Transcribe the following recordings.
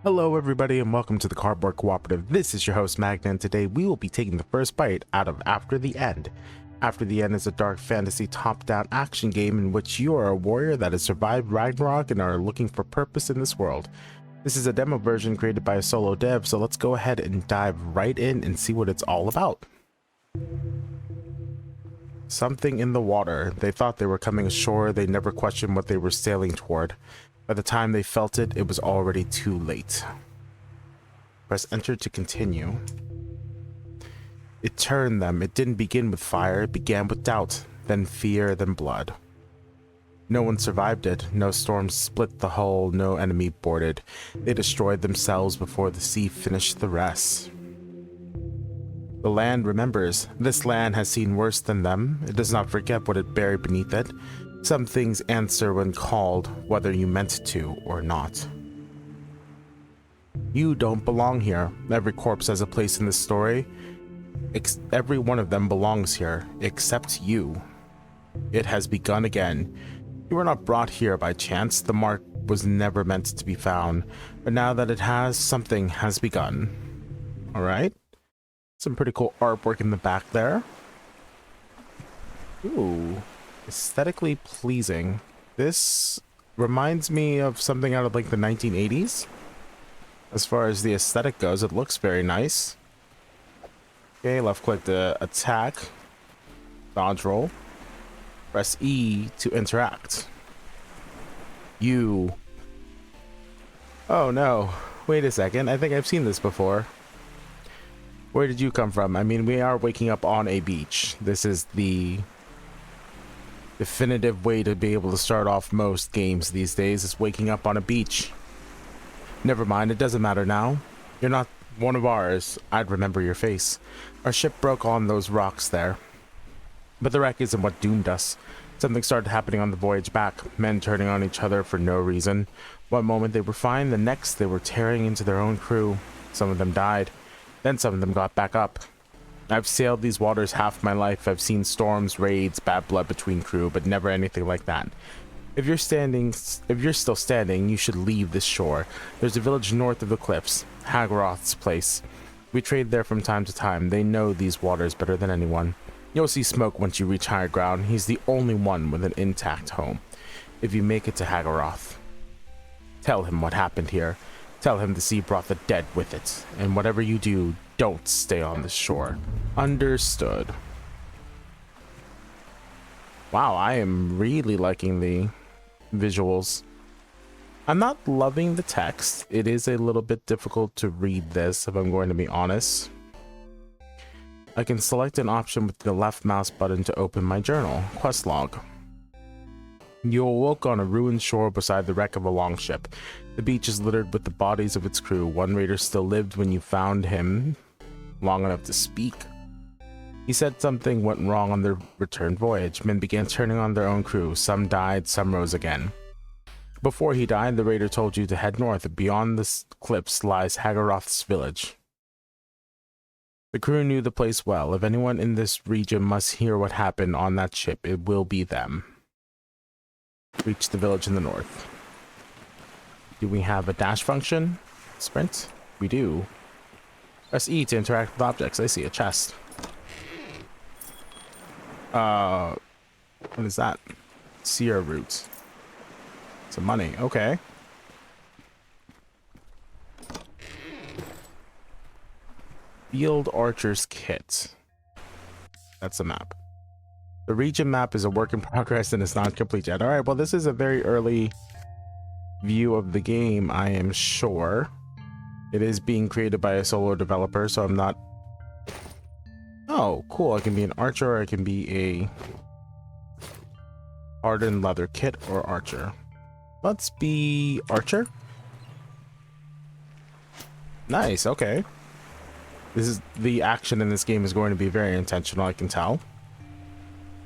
Hello everybody and welcome to the Cardboard Cooperative. This is your host Magna, and today we will be taking the first bite out of After the End. After the End is a dark fantasy top-down action game in which you are a warrior that has survived Ragnarok and are looking for purpose in this world. This is a demo version created by a solo dev, so let's go ahead and dive right in and see what it's all about. Something in the water. They thought they were coming ashore. They never questioned what they were sailing toward. By the time they felt it, it was already too late. Press enter to continue. It turned them. It didn't begin with fire. It began with doubt, then fear, then blood. No one survived it. No storm split the hull. No enemy boarded. They destroyed themselves before the sea finished the rest. The land remembers. This land has seen worse than them. It does not forget what it buried beneath it. Some things answer when called, whether you meant to or not. You don't belong here. Every corpse has a place in this story. Every one of them belongs here, except you. It has begun again. You were not brought here by chance. The mark was never meant to be found. But now that it has, something has begun. Alright. Some pretty cool artwork in the back there. Ooh. Aesthetically pleasing. This reminds me of something out of like the 1980s. As far as the aesthetic goes, it looks very nice. Okay, left click to attack. Dodge roll. Press E to interact. You. Oh no. Wait a second. I think I've seen this before. Where did you come from? I mean, we are waking up on a beach. This is the definitive way to be able to start off most games these days, is waking up on a beach. Never mind, it doesn't matter now. You're not one of ours. I'd remember your face. Our ship broke on those rocks there. But the wreck isn't what doomed us. Something started happening on the voyage back. Men turning on each other for no reason. One moment they were fine, the next they were tearing into their own crew. Some of them died. Then some of them got back up. I've sailed these waters half my life. I've seen storms, raids, bad blood between crew, but never anything like that. If you're still standing, you should leave this shore. There's a village north of the cliffs, Hagaroth's place. We trade there from time to time. They know these waters better than anyone. You'll see Smoke once you reach higher ground. He's the only one with an intact home. If you make it to Hagaroth, tell him what happened here. Tell him the sea brought the dead with it. And whatever you do, don't stay on the shore. Understood. Wow, I am really liking the visuals. I'm not loving the text. It is a little bit difficult to read this, if I'm going to be honest. I can select an option with the left mouse button to open my journal. Quest log. You awoke on a ruined shore beside the wreck of a longship. The beach is littered with the bodies of its crew. One raider still lived when you found him long enough to speak. He said something went wrong on their return voyage. Men began turning on their own crew. Some died, some rose again. Before he died, the raider told you to head north. Beyond the cliffs lies Hagaroth's village. The crew knew the place well. If anyone in this region must hear what happened on that ship, it will be them. Reach the village in the north. Do we have a dash function? Sprint? We do. Press E to interact with objects. I see a chest. What is that? Seer root. Some money. Okay. Field Archer's Kit. That's a map. The region map is a work in progress and is not complete yet. Alright, well this is a very early view of the game, I am sure. It is being created by a solo developer, so I'm not... Oh, cool. I can be an archer, or I can be a hardened leather kit or archer. Let's be archer. Nice, okay. This is the action in this game is going to be very intentional, I can tell.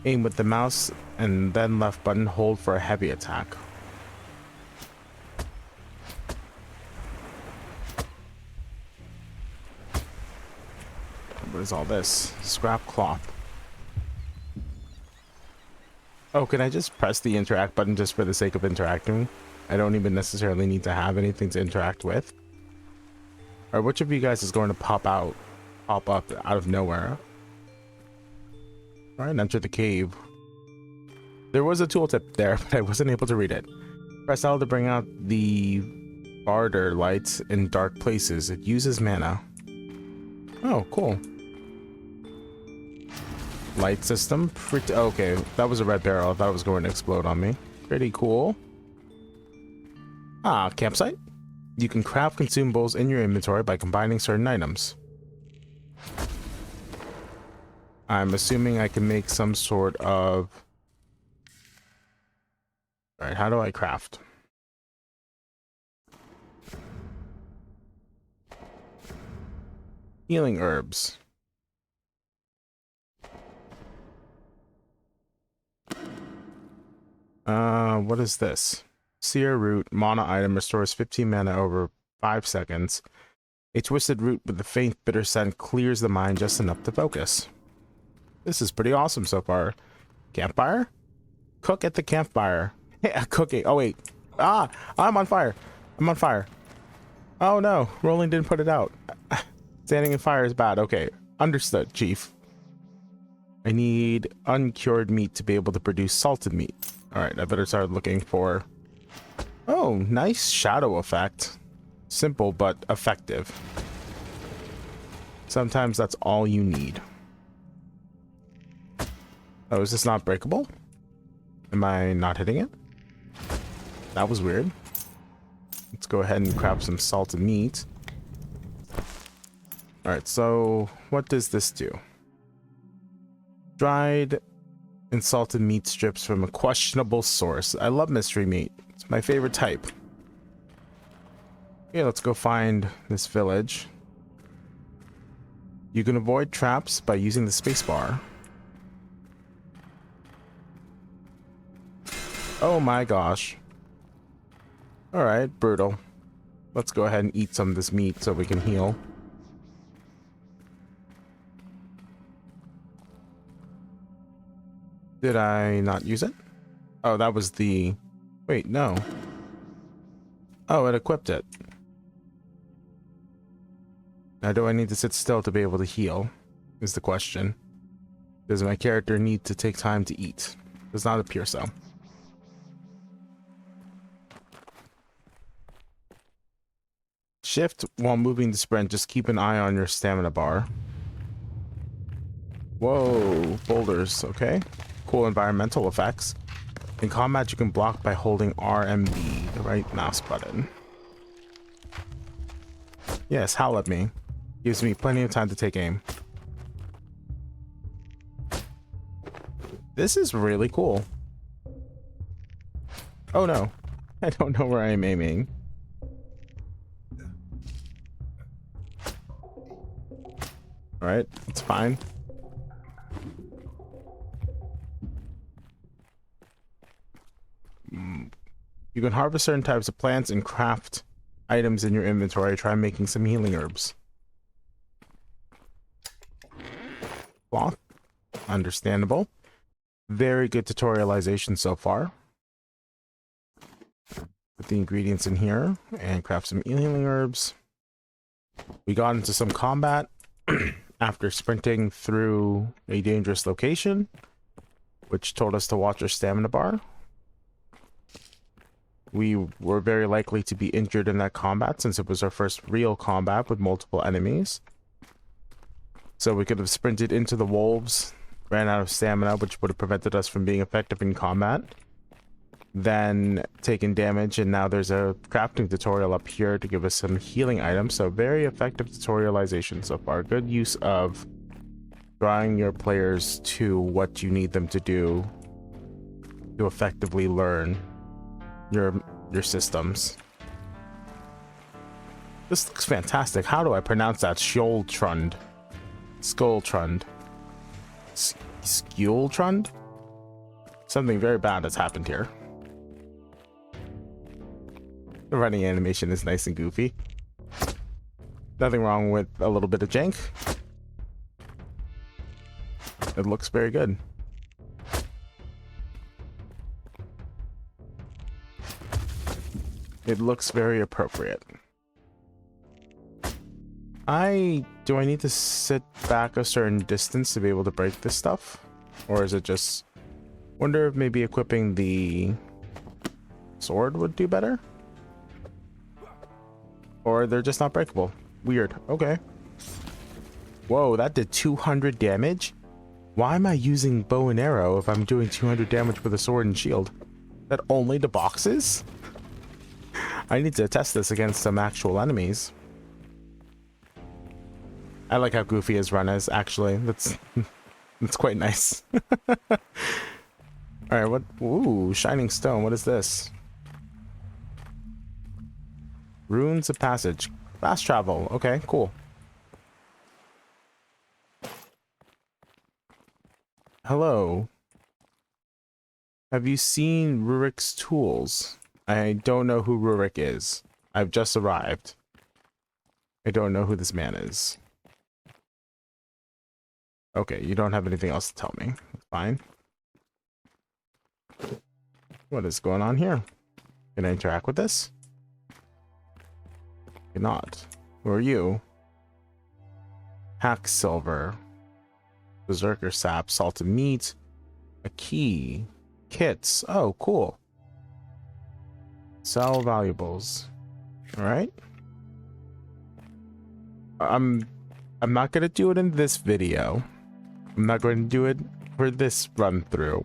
Aim with the mouse and then left button, hold for a heavy attack. What is all this? Scrap cloth. Oh, can I just press the interact button just for the sake of interacting? I don't even necessarily need to have anything to interact with. Or which of you guys is going to pop up out of nowhere? All right, enter the cave. There was a tooltip there, but I wasn't able to read it. Press L to bring out the barter lights in dark places. It uses mana. Oh, cool. Light system. Okay, that was a red barrel. I thought it was going to explode on me. Pretty cool. Ah, campsite. You can craft consumables in your inventory by combining certain items. I'm assuming I can make some sort of... All right, how do I craft? Healing herbs. What is this? Seer root, mana item, restores 15 mana over 5 seconds. A twisted root with a faint bitter scent clears the mind just enough to focus. This is pretty awesome so far. Campfire? Cook at the campfire. Yeah, cooking. Oh wait. Ah, I'm on fire. I'm on fire. Oh no, rolling didn't put it out. Standing in fire is bad. Okay, understood, Chief. I need uncured meat to be able to produce salted meat. All right, I better start looking for... Oh, nice shadow effect. Simple, but effective. Sometimes that's all you need. Oh, is this not breakable? Am I not hitting it? That was weird. Let's go ahead and grab some salted meat. All right, so what does this do? Dried and salted meat strips from a questionable source. I love mystery meat. It's my favorite type. Okay, let's go find this village. You can avoid traps by using the spacebar. Oh my gosh. All right, brutal. Let's go ahead and eat some of this meat so we can heal. Did I not use it? Oh, that was the... Wait, no. Oh, it equipped it. Now, do I need to sit still to be able to heal? Is the question. Does my character need to take time to eat? Does not appear so. Shift while moving to sprint. Just keep an eye on your stamina bar. Whoa, boulders. Okay. Cool environmental effects. In combat, you can block by holding RMB, the right mouse button. Yes, howl at me. Gives me plenty of time to take aim. This is really cool. Oh no. I don't know where I'm aiming. Alright, it's fine. You can harvest certain types of plants and craft items in your inventory. Try making some healing herbs. Cloth. Understandable. Very good tutorialization so far. Put the ingredients in here and craft some healing herbs. We got into some combat after sprinting through a dangerous location, which told us to watch our stamina bar. We were very likely to be injured in that combat since it was our first real combat with multiple enemies. So we could have sprinted into the wolves, ran out of stamina, which would have prevented us from being effective in combat, then taken damage, and now there's a crafting tutorial up here to give us some healing items. So very effective tutorialization so far. Good use of drawing your players to what you need them to do to effectively learn your systems. This looks fantastic. How do I pronounce that? Skjoldtrund. Skulltrund. Skjoldtrund? Something very bad has happened here. The running animation is nice and goofy. Nothing wrong with a little bit of jank. It looks very good. It looks very appropriate. Do I need to sit back a certain distance to be able to break this stuff? Or is it just... Wonder if maybe equipping the sword would do better? Or they're just not breakable. Weird. Okay. Whoa, that did 200 damage? Why am I using bow and arrow if I'm doing 200 damage with a sword and shield? That only the boxes? I need to test this against some actual enemies. I like how goofy his run is, actually. That's quite nice. Alright, what? Ooh, shining stone. What is this? Runes of passage. Fast travel. Okay, cool. Hello. Have you seen Rurik's tools? I don't know who Rurik is. I've just arrived. I don't know who this man is. Okay, you don't have anything else to tell me. That's fine. What is going on here? Can I interact with this? Cannot. Who are you? Hack silver. Berserker sap, salted meat, a key, kits. Oh, cool. Sell valuables. All right. I'm not gonna do it in this video. I'm not going to do it for this run through.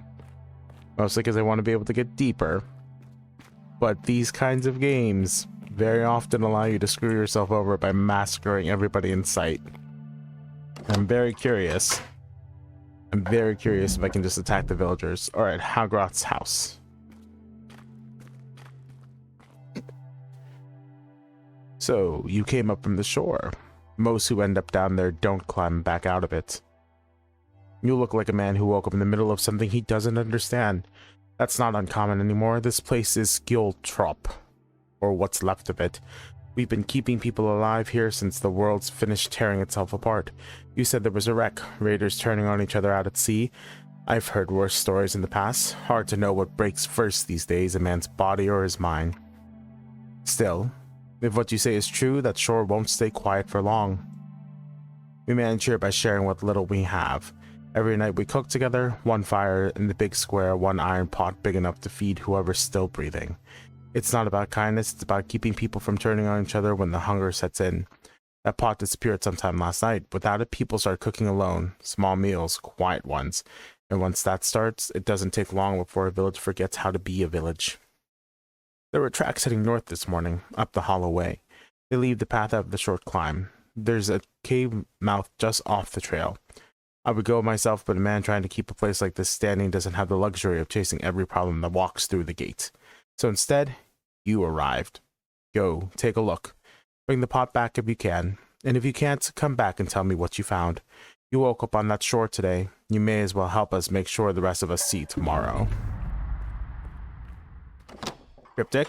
Mostly because I want to be able to get deeper. But these kinds of games very often allow you to screw yourself over by massacring everybody in sight. I'm very curious. I'm very curious if I can just attack the villagers. Alright, Hagroth's house. So, you came up from the shore. Most who end up down there don't climb back out of it. You look like a man who woke up in the middle of something he doesn't understand. That's not uncommon anymore. This place is Giltrop, or what's left of it. We've been keeping people alive here since the world's finished tearing itself apart. You said there was a wreck, raiders turning on each other out at sea. I've heard worse stories in the past. Hard to know what breaks first these days, a man's body or his mind. Still, if what you say is true, that shore won't stay quiet for long. We manage here by sharing what little we have. Every night we cook together, one fire in the big square, one iron pot big enough to feed whoever's still breathing. It's not about kindness, it's about keeping people from turning on each other when the hunger sets in. That pot disappeared sometime last night. Without it, people start cooking alone. Small meals, quiet ones. And once that starts, it doesn't take long before a village forgets how to be a village. There were tracks heading north this morning, up the hollow way. They leave the path out of the short climb. There's a cave mouth just off the trail. I would go myself, but a man trying to keep a place like this standing doesn't have the luxury of chasing every problem that walks through the gate. So instead, you arrived. Go, take a look. Bring the pot back if you can. And if you can't, come back and tell me what you found. You woke up on that shore today. You may as well help us make sure the rest of us see tomorrow. Cryptic.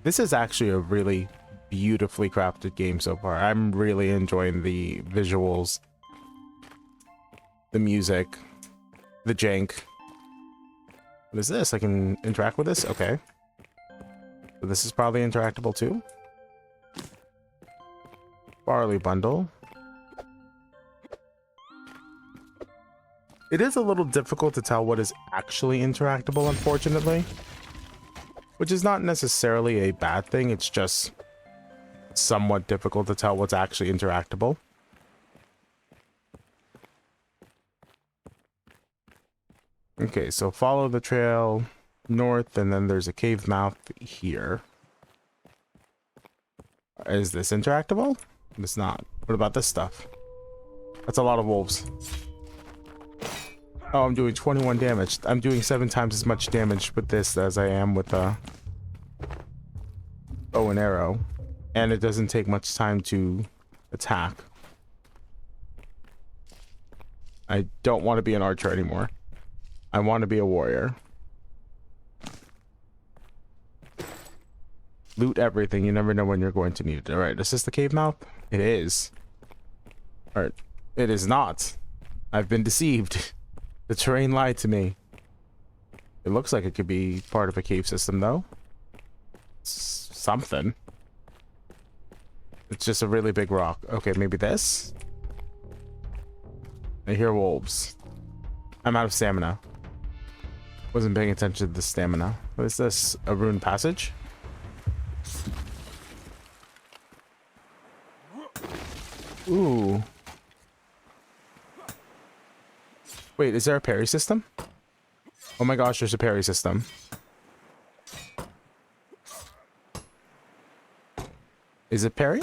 This is actually a really beautifully crafted game so far. I'm really enjoying the visuals, the music, the jank. What is this? I can interact with this? Okay. So this is probably interactable too. Barley bundle. It is a little difficult to tell what is actually interactable, unfortunately. Which is not necessarily a bad thing, it's just somewhat difficult to tell what's actually interactable. Okay, so follow the trail north, and then there's a cave mouth here. Is this interactable? It's not. What about this stuff? That's a lot of wolves. Oh, I'm doing 21 damage. I'm doing 7 times as much damage with this as I am with a bow and arrow. And it doesn't take much time to attack. I don't want to be an archer anymore. I want to be a warrior. Loot everything. You never know when you're going to need it. Alright, is this the cave mouth? It is. Alright. It is not. I've been deceived. The terrain lied to me. It looks like it could be part of a cave system, though. something. It's just a really big rock. Okay, maybe this? I hear wolves. I'm out of stamina. Wasn't paying attention to the stamina. What is this? A ruined passage? Ooh. Wait, is there a parry system? Oh my gosh, there's a parry system. Is it parry?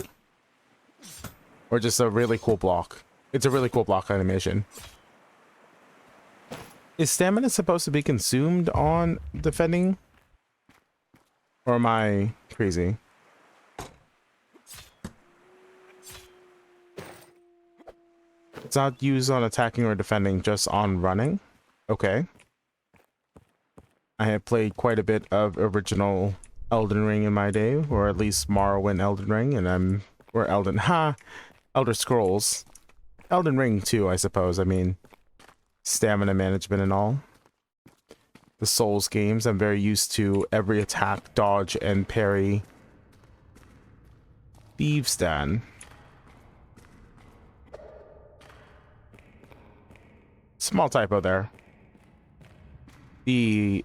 Or just a really cool block? It's a really cool block animation. Is stamina supposed to be consumed on defending? Or am I crazy? It's not used on attacking or defending, just on running? Okay. I have played quite a bit of original Elden Ring in my day, or at least Morrowind Elden Ring, and Elder Scrolls. Elden Ring too, I suppose. I mean, stamina management and all. The Souls games, I'm very used to every attack, dodge, and parry. Thieves' Den. Small typo there. The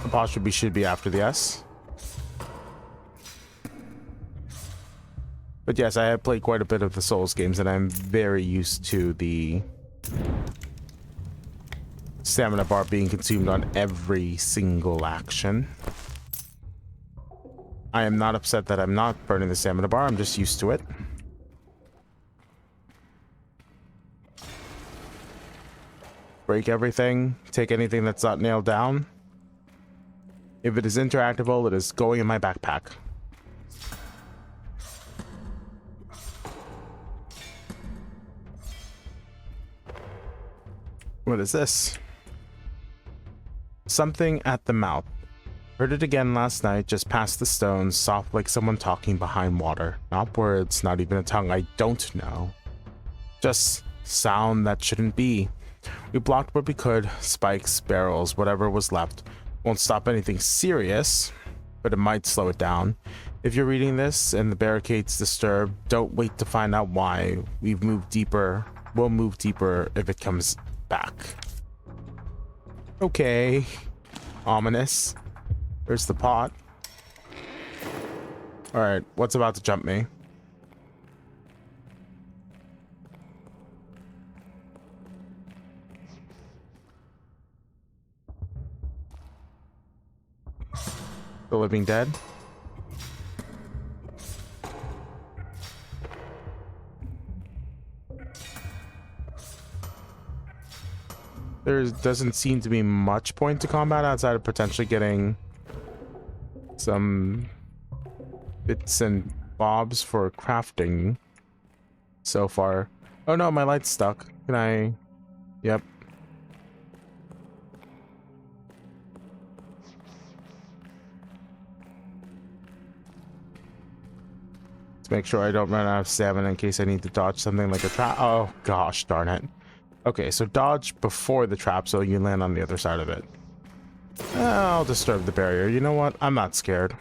apostrophe should be after the S. But yes, I have played quite a bit of the Souls games, and I'm very used to the stamina bar being consumed on every single action. I am not upset that I'm not burning the stamina bar, I'm just used to it. Break everything, take anything that's not nailed down. If it is interactable, it is going in my backpack. What is this? Something at the mouth. Heard it again last night, just past the stones, soft like someone talking behind water. Not words, not even a tongue, I don't know. Just sound that shouldn't be. We blocked what we could, spikes, barrels, whatever was left. Won't stop anything serious, but it might slow it down. If you're reading this and the barricade's disturbed, don't wait to find out why. We've moved deeper. We'll move deeper if it comes back. Okay. Ominous. There's the pot. Alright, what's about to jump me? The Living Dead. There doesn't seem to be much point to combat outside of potentially getting some bits and bobs for crafting so far. Oh no, my light's stuck. Can I? Yep. Make sure I don't run out of stamina in case I need to dodge something like a trap. Oh gosh darn it. Okay, so dodge before the trap so you land on the other side of it. I'll disturb the barrier. You know what? I'm not scared.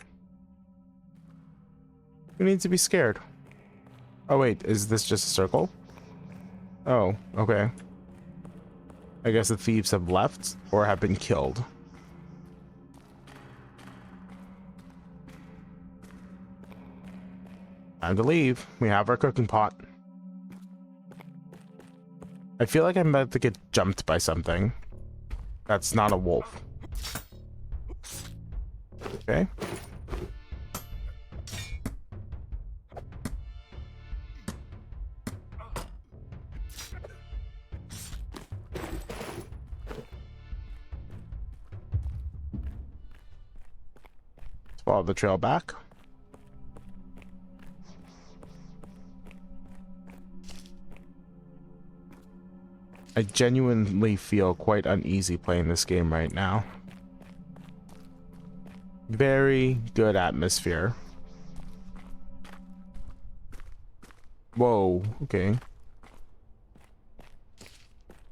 Who needs to be scared? Oh wait, is this just a circle? Oh, okay. I guess the thieves have left or have been killed. Time to leave. We have our cooking pot. I feel like I'm about to get jumped by something. That's not a wolf. Okay. Let's follow the trail back. I genuinely feel quite uneasy playing this game right now. Very good atmosphere. Whoa, okay.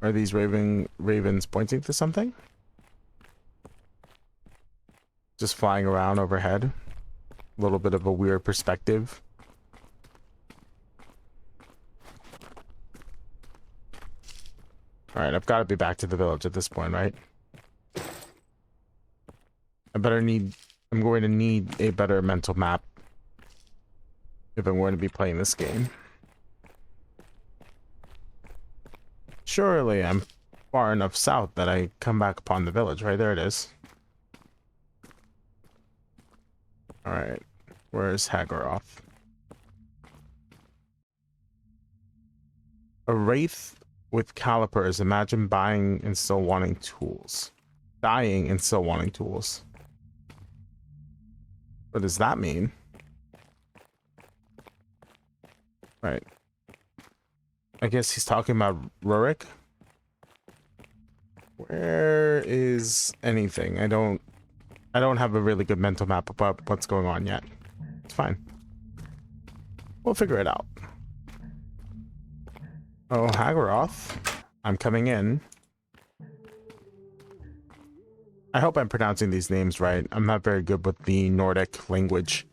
Are these ravens pointing to something? Just flying around overhead. A little bit of a weird perspective. All right, I've got to be back to the village at this point, right? I'm going to need a better mental map if I'm going to be playing this game. Surely I'm far enough south that I come back upon the village, right? There it is. All right, where's Haggoroth? A wraith with calipers. Imagine buying and still wanting tools. Dying and still wanting tools. What does that mean? Right. I guess he's talking about Rurik. Where is anything? I don't have a really good mental map about what's going on yet. It's fine. We'll figure it out. Oh, Haggoroth. I'm coming in. I hope I'm pronouncing these names right. I'm not very good with the Nordic language.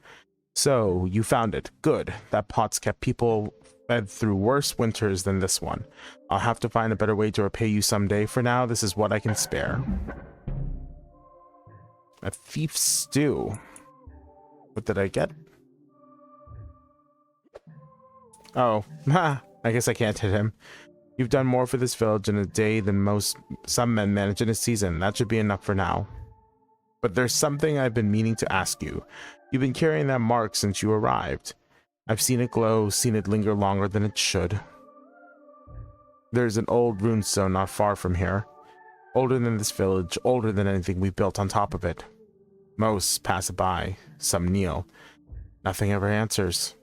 So, you found it. Good. That pot's kept people fed through worse winters than this one. I'll have to find a better way to repay you someday. For now, this is what I can spare. A thief stew. What did I get? Oh, I guess I can't hit him. You've done more for this village in a day than some men manage in a season. That should be enough for now. But there's something I've been meaning to ask you. You've been carrying that mark since you arrived. I've seen it glow, seen it linger longer than it should. There's an old runestone not far from here. Older than this village, older than anything we built on top of it. Most pass it by, some kneel. Nothing ever answers.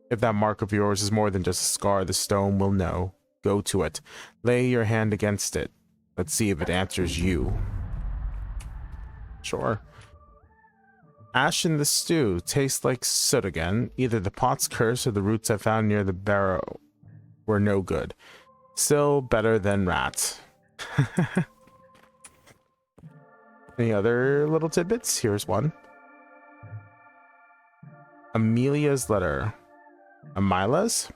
If that mark of yours is more than just a scar, the stone will know. Go to it. Lay your hand against it. Let's see if it answers you. Sure. Ash in the stew. Tastes like soot again. Either the pot's curse or the roots I found near the barrow were no good. Still better than rats. Any other little tidbits? Here's one. Amelia's letter. Amila's?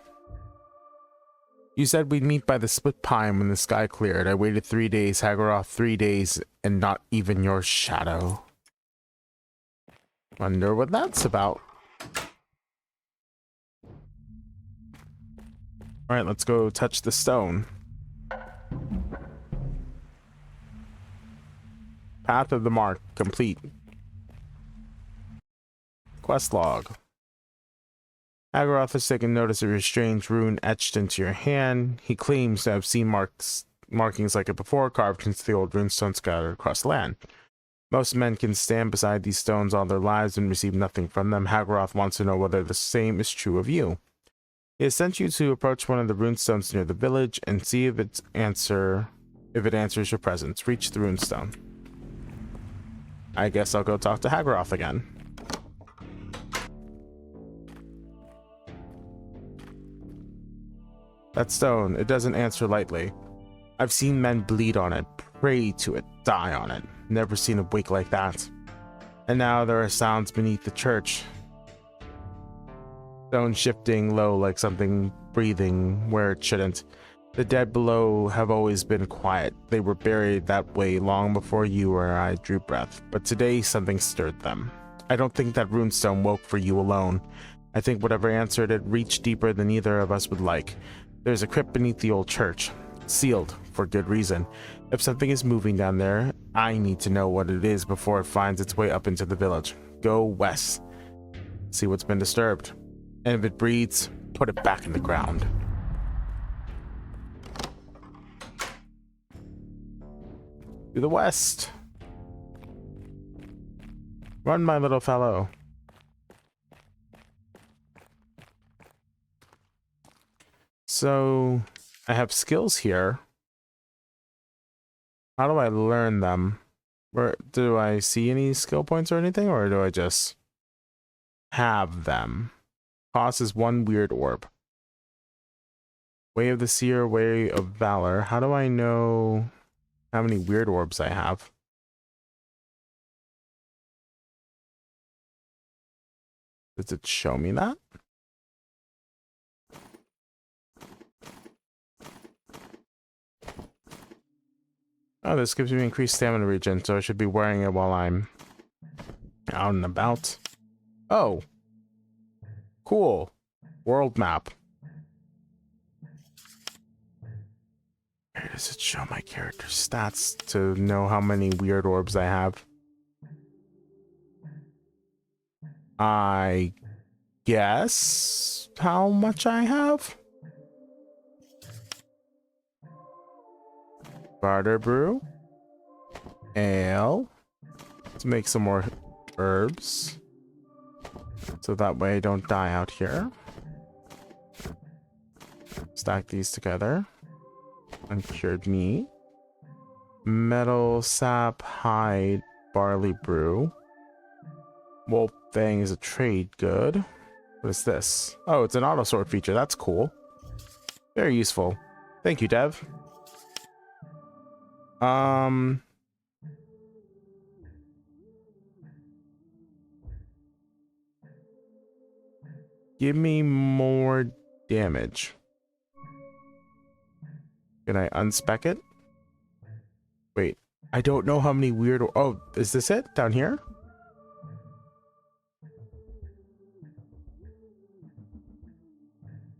You said we'd meet by the split pine when the sky cleared. I waited 3 days, Haggoroth, 3 days, and not even your shadow. Wonder what that's about. Alright, let's go touch the stone. Path of the Mark, complete. Quest log. Haggoroth has taken notice of your strange rune etched into your hand. He claims to have seen markings like it before, carved into the old runestone scattered across the land. Most men can stand beside these stones all their lives and receive nothing from them. Haggoroth wants to know whether the same is true of you. He has sent you to approach one of the runestones near the village and see if it answers your presence. Reach the runestone. I guess I'll go talk to Haggoroth again. That stone, it doesn't answer lightly. I've seen men bleed on it, pray to it, die on it. Never seen a wake like that. And now there are sounds beneath the church. Stone shifting low like something breathing where it shouldn't. The dead below have always been quiet. They were buried that way long before you or I drew breath. But today something stirred them. I don't think that runestone woke for you alone. I think whatever answered it reached deeper than either of us would like. There's a crypt beneath the old church, sealed for good reason. If something is moving down there, I need to know what it is before it finds its way up into the village. Go west. See what's been disturbed. And if it breathes, put it back in the ground. To the west. Run, my little fellow. So, I have skills here. How do I learn them? Where do I see any skill points or anything, or do I just have them? Cost is 1 weird orb. Way of the Seer, Way of Valor. How do I know how many weird orbs I have? Does it show me that? Oh, this gives me increased stamina regen, so I should be wearing it while I'm out and about. Oh, cool. World map. Where does it show my character stats to know how many weird orbs I have? I guess how much I have? Barter brew. Ale. Let's make some more herbs. So that way I don't die out here. Stack these together. Uncured meat. Metal, sap, hide, barley brew. Wolf Fang is a trade good. What is this? Oh, it's an auto sort feature. That's cool. Very useful. Thank you, Dev. Give me more damage. Can I unspec it? Wait, I don't know how many weird... Oh, is this it? Down here?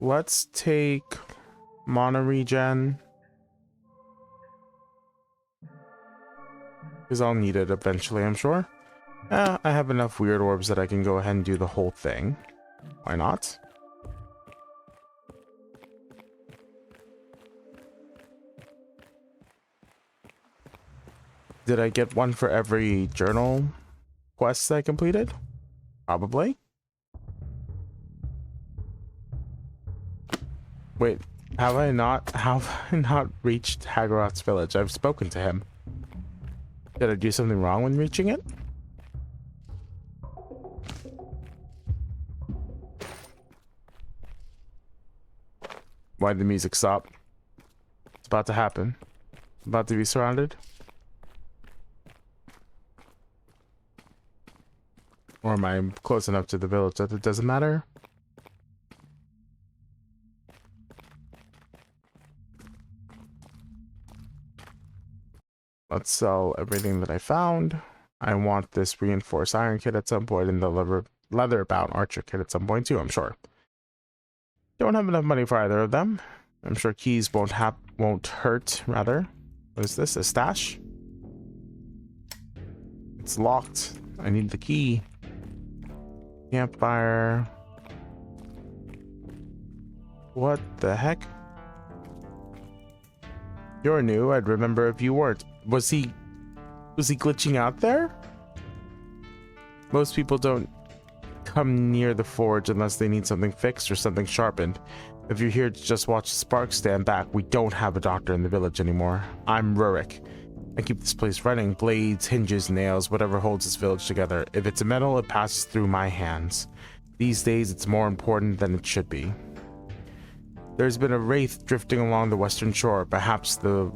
Let's take mana regen. Because I'll need it eventually, I'm sure. I have enough weird orbs that I can go ahead and do the whole thing. Why not? Did I get one for every journal quest I completed? Probably. Wait, have I not reached Haggarot's village? I've spoken to him. Did I do something wrong when reaching it? Why'd the music stop? It's about to happen. About to be surrounded. Or am I close enough to the village that it doesn't matter? Let's sell everything that I found. I want this reinforced iron kit at some point and the leather-bound archer kit at some point too, I'm sure. Don't have enough money for either of them. I'm sure keys won't hurt, rather. What is this? A stash? It's locked. I need the key. Campfire. What the heck? You're new. I'd remember if you weren't. Was he glitching out there? Most people don't come near the forge unless they need something fixed or something sharpened. If you're here to just watch the sparks, stand back. We don't have a doctor in the village anymore. I'm Rurik. I keep this place running. Blades, hinges, nails, whatever holds this village together. If it's a metal, it passes through my hands. These days, it's more important than it should be. There's been a wraith drifting along the western shore, perhaps the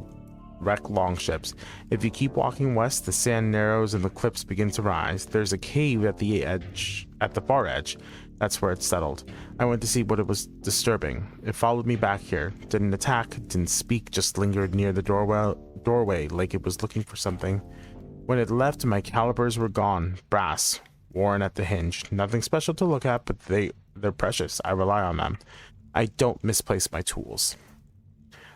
wreck longships. If you keep walking west, the sand narrows and the cliffs begin to rise. There's a cave at the far edge. That's where it settled. I went to see what it was disturbing. It followed me back here. Didn't attack, didn't speak, just lingered near the doorway like it was looking for something. When it left, my calipers were gone. Brass, worn at the hinge. Nothing special to look at, but they're precious. I rely on them. I don't misplace my tools.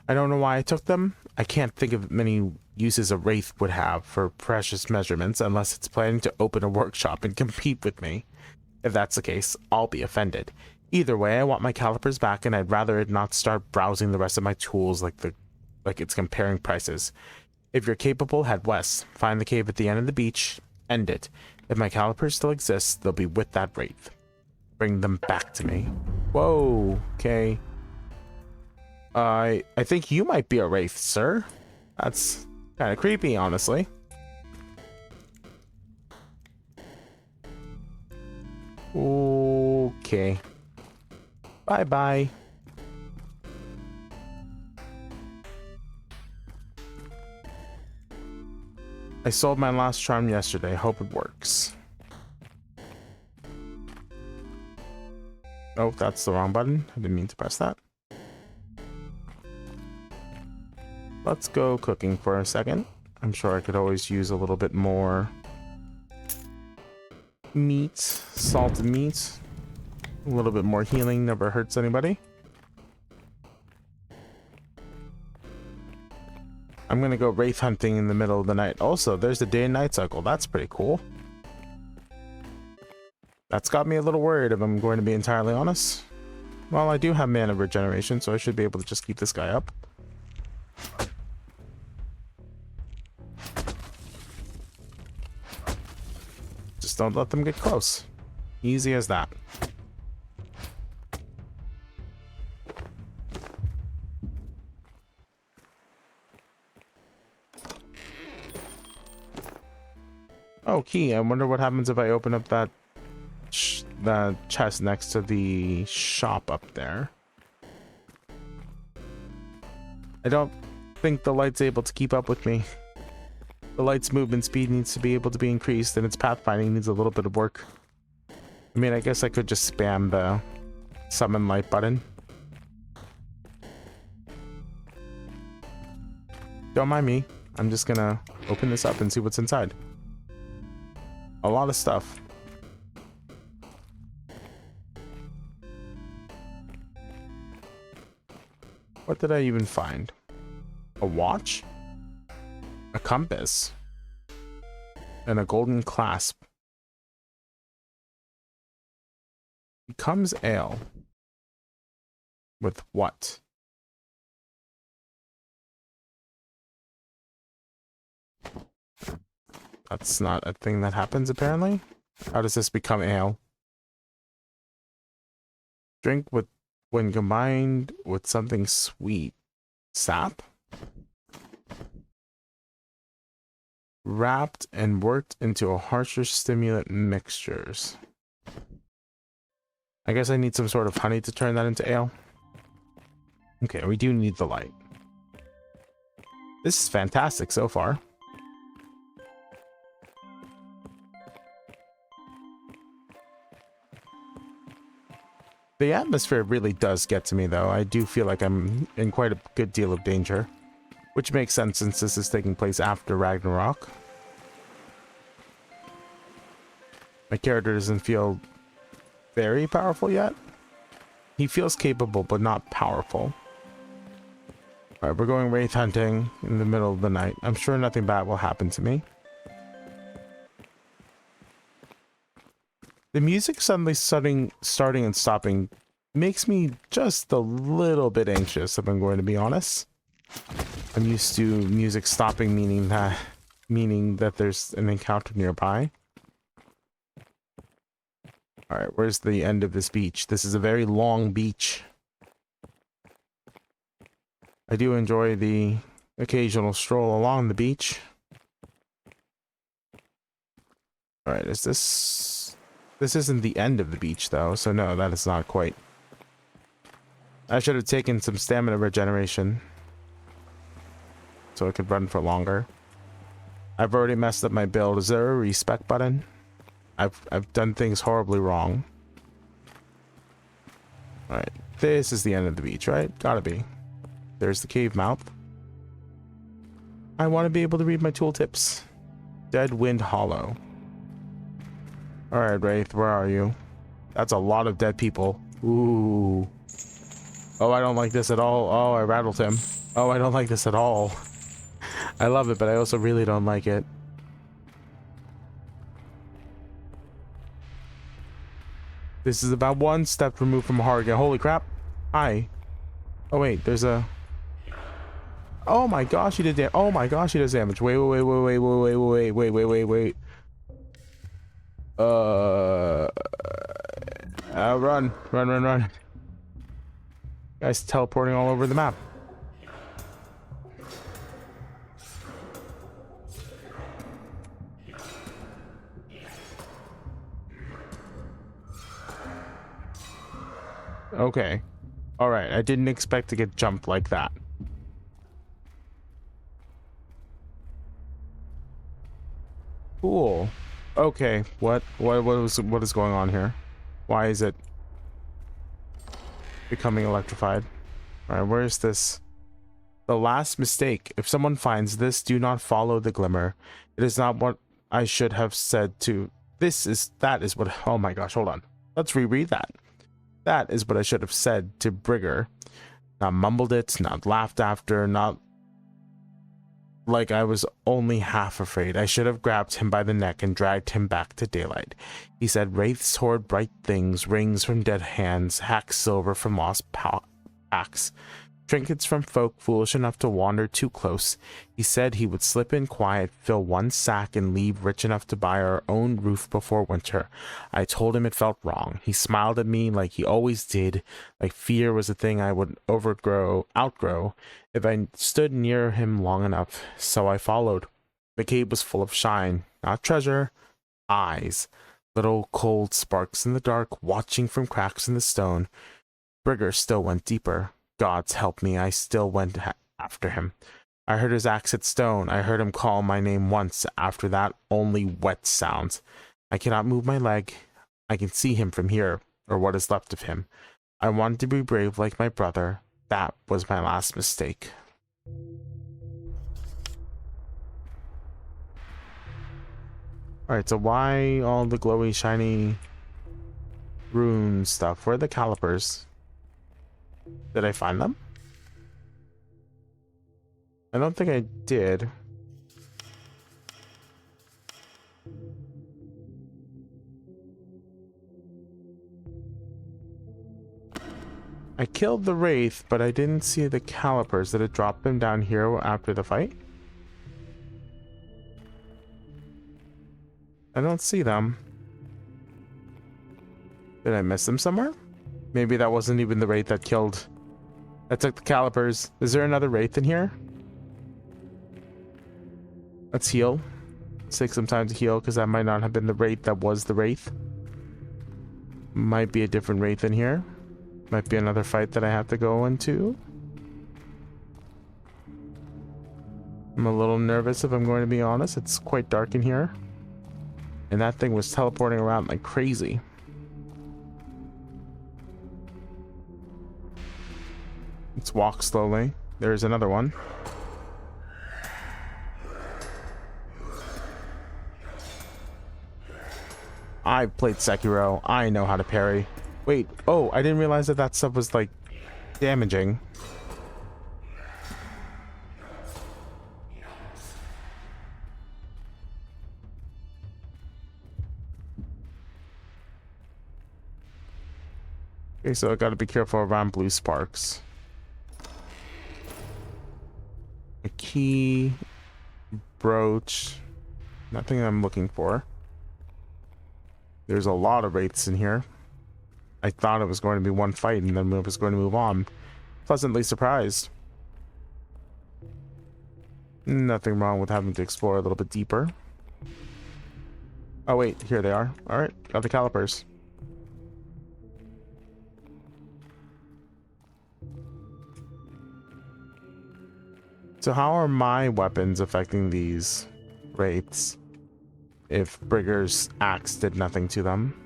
I don't know why I took them. I can't think of many uses a wraith would have for precious measurements unless it's planning to open a workshop and compete with me. If that's the case, I'll be offended. Either way, I want my calipers back, and I'd rather it not start browsing the rest of my tools like it's comparing prices. If you're capable, head west. Find the cave at the end of the beach. End it. If my calipers still exist, they'll be with that wraith. Bring them back to me. Whoa, okay. I think you might be a wraith, sir. That's kind of creepy, honestly. Okay. Bye-bye. I sold my last charm yesterday. Hope it works. Oh, that's the wrong button. I didn't mean to press that. Let's go cooking for a second. I'm sure I could always use a little bit more meat, salted meat. A little bit more healing never hurts anybody. I'm gonna go wraith hunting in the middle of the night. Also, there's the day and night cycle. That's pretty cool. That's got me a little worried if I'm going to be entirely honest. Well, I do have mana regeneration, so I should be able to just keep this guy up. Just don't let them get close. Easy as that. Oh, key. I wonder what happens if I open up that chest next to the shop up there. I don't think the light's able to keep up with me. The light's movement speed needs to be able to be increased, and its pathfinding needs a little bit of work. I mean, I guess I could just spam the summon light button. Don't mind me. I'm just gonna open this up and see what's inside. A lot of stuff. What did I even find? A watch? A compass? And a golden clasp. Becomes ale. With what? That's not a thing that happens, apparently. How does this become ale? Drink with when combined with something sweet. Sap? Wrapped and worked into a harsher stimulant mixtures. I guess I need some sort of honey to turn that into ale. Okay, we do need the light. This is fantastic so far. The atmosphere really does get to me, though. I do feel like I'm in quite a good deal of danger. Which makes sense since this is taking place after Ragnarok. My character doesn't feel very powerful yet. He feels capable, but not powerful. Alright, we're going wraith hunting in the middle of the night. I'm sure nothing bad will happen to me. The music suddenly starting and stopping makes me just a little bit anxious, if I'm going to be honest. I'm used to music stopping meaning that there's an encounter nearby. Alright, where's the end of this beach? This is a very long beach. I do enjoy the occasional stroll along the beach. Alright, is this... This isn't the end of the beach, though, so no, that is not quite. I should have taken some stamina regeneration so I could run for longer. I've already messed up my build. Is there a respec button? I've done things horribly wrong. Alright, this is the end of the beach, right? Gotta be. There's the cave mouth. I want to be able to read my tooltips. Dead Wind Hollow. Alright, Wraith, where are you? That's a lot of dead people. Ooh. Oh, I don't like this at all. Oh, I rattled him. Oh, I don't like this at all. I love it, but I also really don't like it. This is about one step removed from hard again. Holy crap. Hi. Oh, wait, there's a... Oh my gosh, he did damage. Oh my gosh, he does damage. Wait. Run. Guy's teleporting all over the map. Okay. Alright, I didn't expect to get jumped like that. Cool. Okay, what is going on here? Why is it becoming electrified. All right, where is this? The last mistake. If someone finds this, do not follow the glimmer. It is not what I should have said to. That is what. Oh my gosh, hold on. Let's reread that. That is what I should have said to Brigger. Not mumbled it, not laughed after, not like I was only half afraid. I should have grabbed him by the neck and dragged him back to daylight. He said wraiths hoard bright things, rings from dead hands, hacked silver from lost packs, trinkets from folk foolish enough to wander too close. He said he would slip in quiet, fill one sack, and leave rich enough to buy our own roof before winter. I told him it felt wrong. He smiled at me like he always did, like fear was a thing I would outgrow, if I stood near him long enough. So I followed. The cave was full of shine, not treasure, eyes. Little cold sparks in the dark, watching from cracks in the stone. Brigger still went deeper. Gods help me, I still went after him. I heard his axe hit stone. I heard him call my name once. After that, only wet sounds. I cannot move my leg. I can see him from here, or what is left of him. I wanted to be brave like my brother. That was my last mistake. Alright, so why all the glowy, shiny rune stuff? Where are the calipers? Did I find them? I don't think I did. I killed the wraith, but I didn't see the calipers. Did it drop them down here after the fight? I don't see them. Did I miss them somewhere? Maybe that wasn't even the wraith that took the calipers. Is there another wraith in here? Let's heal. Let's take some time to heal, because that might not have been the wraith that was the wraith. Might be a different wraith in here. Might be another fight that I have to go into. I'm a little nervous if I'm going to be honest. It's quite dark in here. And that thing was teleporting around like crazy. Let's walk slowly. There's another one. I've played Sekiro. I know how to parry. Wait, oh, I didn't realize that that stuff was like damaging. Okay, so I gotta be careful around blue sparks. A key, brooch, nothing I'm looking for. There's a lot of wraiths in here. I thought it was going to be one fight and then it was going to move on. Pleasantly surprised. Nothing wrong with having to explore a little bit deeper. Oh wait, here they are. Alright, got the calipers. So how are my weapons affecting these wraiths if Brigger's axe did nothing to them?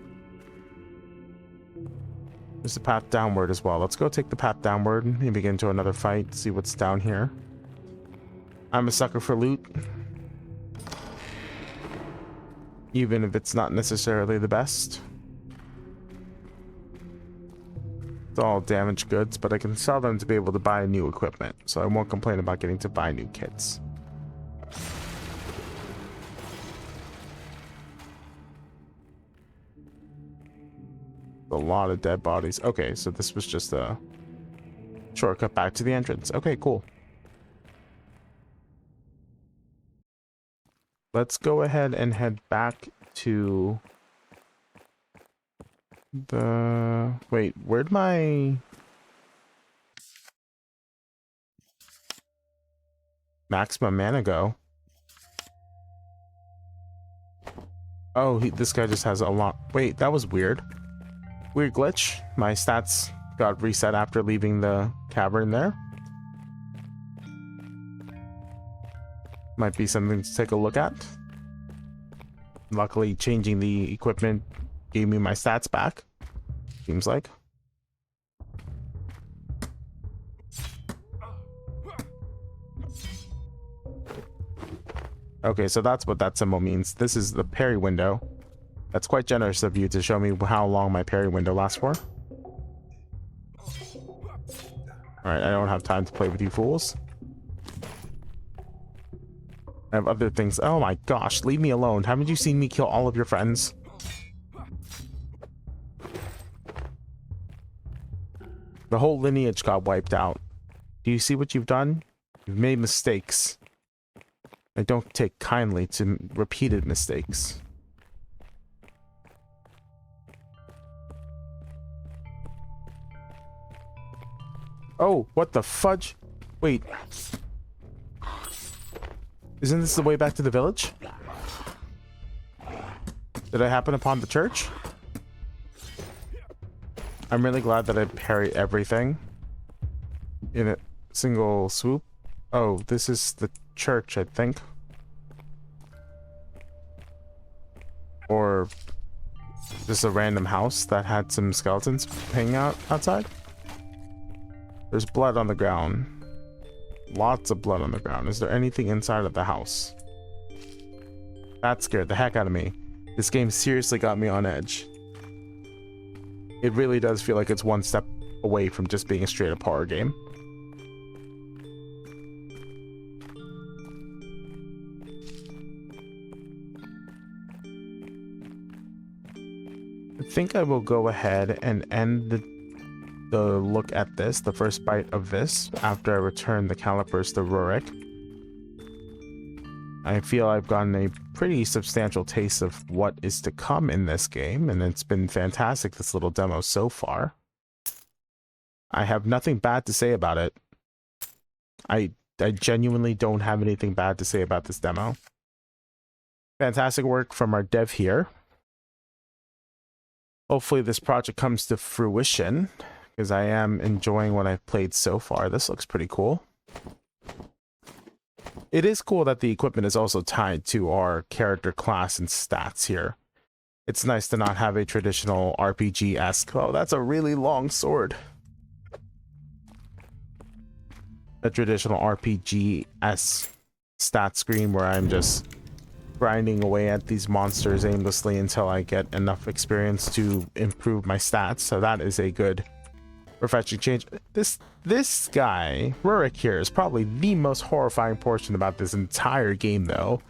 There's a path downward as well. Let's go take the path downward and begin to another fight, see what's down here. I'm a sucker for loot. Even if it's not necessarily the best. It's all damaged goods, but I can sell them to be able to buy new equipment, so I won't complain about getting to buy new kits. A lot of dead bodies. Okay, so this was just a shortcut back to the entrance. Okay, cool. Let's go ahead and head back to the... Wait, where'd my... maximum mana go? Oh, this guy just has a lot... Wait, that was weird. Weird glitch. My stats got reset after leaving the cavern there. Might be something to take a look at. Luckily, changing the equipment gave me my stats back. Seems like. Okay, so that's what that symbol means. This is the parry window. That's quite generous of you to show me how long my parry window lasts for. Alright, I don't have time to play with you fools. I have other things. Oh my gosh, leave me alone. Haven't you seen me kill all of your friends? The whole lineage got wiped out. Do you see what you've done? You've made mistakes. I don't take kindly to repeated mistakes. Oh, what the fudge? Wait. Isn't this the way back to the village? Did I happen upon the church? I'm really glad that I parry everything in a single swoop. Oh, this is the church, I think. Or just a random house that had some skeletons hanging out outside. There's blood on the ground. Lots of blood on the ground. Is there anything inside of the house? That scared the heck out of me. This game seriously got me on edge. It really does feel like it's one step away from just being a straight up horror game. I think I will go ahead and end the look at this, the first bite of this, after I return the calipers to Rurik. I feel I've gotten a pretty substantial taste of what is to come in this game, and it's been fantastic, this little demo so far. I have nothing bad to say about it. I genuinely don't have anything bad to say about this demo. Fantastic work from our dev here. Hopefully this project comes to fruition, because I am enjoying what I've played so far. This looks pretty cool. It is cool that the equipment is also tied to our character class and stats here. It's nice to not have a traditional RPG-esque, oh, that's a really long sword. A traditional RPG-esque stat screen where I'm just grinding away at these monsters aimlessly until I get enough experience to improve my stats. So that is a good refreshing change. This guy, Rurik here, is probably the most horrifying portion about this entire game, though.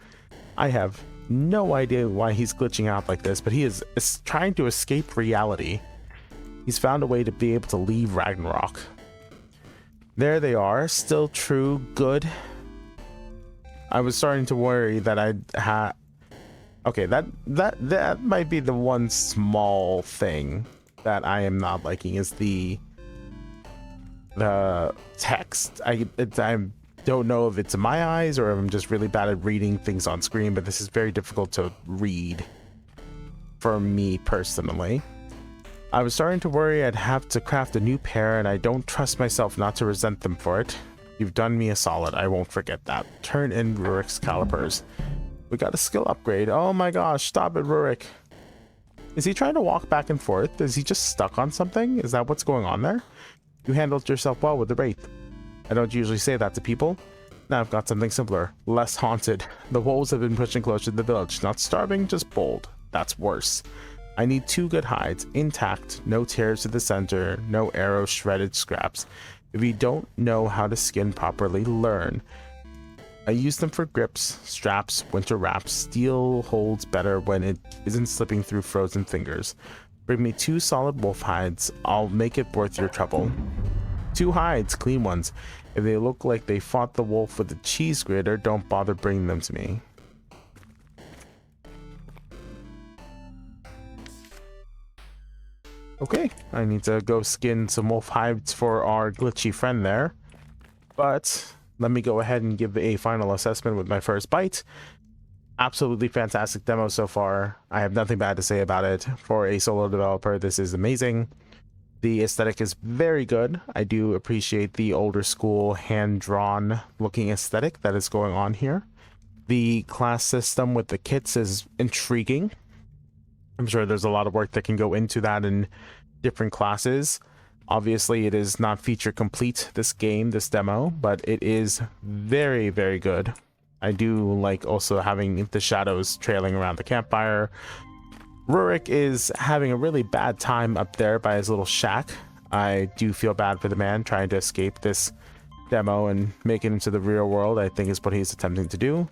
I have no idea why he's glitching out like this, but he is trying to escape reality. He's found a way to be able to leave Ragnarok. There they are, still true, good. I was starting to worry that I'd have... Okay, that might be the one small thing that I am not liking, is the text. I don't know if it's my eyes or if I'm just really bad at reading things on screen, but this is very difficult to read for me personally. I was starting to worry I'd have to craft a new pair, and I don't trust myself not to resent them for it. You've done me a solid. I won't forget that. Turn in Rurik's calipers. We got a skill upgrade. Oh my gosh, stop it, Rurik. Is he trying to walk back and forth? Is he just stuck on something? Is that what's going on there? You handled yourself well with the wraith. I don't usually say that to people. Now I've got something simpler, less haunted. The wolves have been pushing closer to the village. Not starving, just bold. That's worse. I need 2 good hides, intact, no tears to the center, no arrow shredded scraps. If you don't know how to skin properly, learn. I use them for grips, straps, winter wraps. Steel holds better when it isn't slipping through frozen fingers. Bring me 2 solid wolf hides. I'll make it worth your trouble. 2 hides, clean ones. If they look like they fought the wolf with a cheese grater, don't bother bringing them to me. Okay, I need to go skin some wolf hides for our glitchy friend there. But let me go ahead and give a final assessment with my first bite. Absolutely fantastic demo so far. I have nothing bad to say about it. For a solo developer, this is amazing. The aesthetic is very good. I do appreciate the older school hand-drawn looking aesthetic that is going on here. The class system with the kits is intriguing. I'm sure there's a lot of work that can go into that in different classes. Obviously, it is not feature complete, this game, this demo, but it is very, very good. I do like also having the shadows trailing around the campfire. Rurik is having a really bad time up there by his little shack. I do feel bad for the man trying to escape this demo and make it into the real world, I think is what he's attempting to do.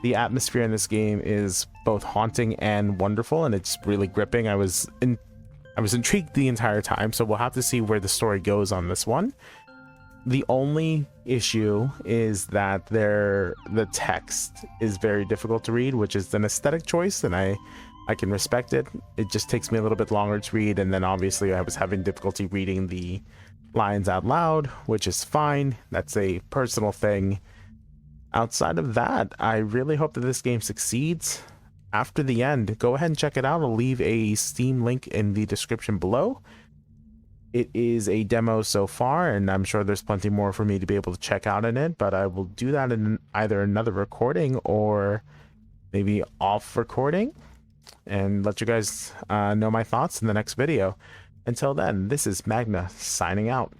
The atmosphere in this game is both haunting and wonderful, and it's really gripping. I was intrigued the entire time, so we'll have to see where the story goes on this one. The only issue is that the text is very difficult to read, which is an aesthetic choice, and I can respect it. It just takes me a little bit longer to read, and then obviously I was having difficulty reading the lines out loud, which is fine. That's a personal thing. Outside of that, I really hope that this game succeeds. After the end, go ahead and check it out. I'll leave a Steam link in the description below. It is a demo so far, and I'm sure there's plenty more for me to be able to check out in it, but I will do that in either another recording or maybe off recording and let you guys know my thoughts in the next video. Until then, this is Magna signing out.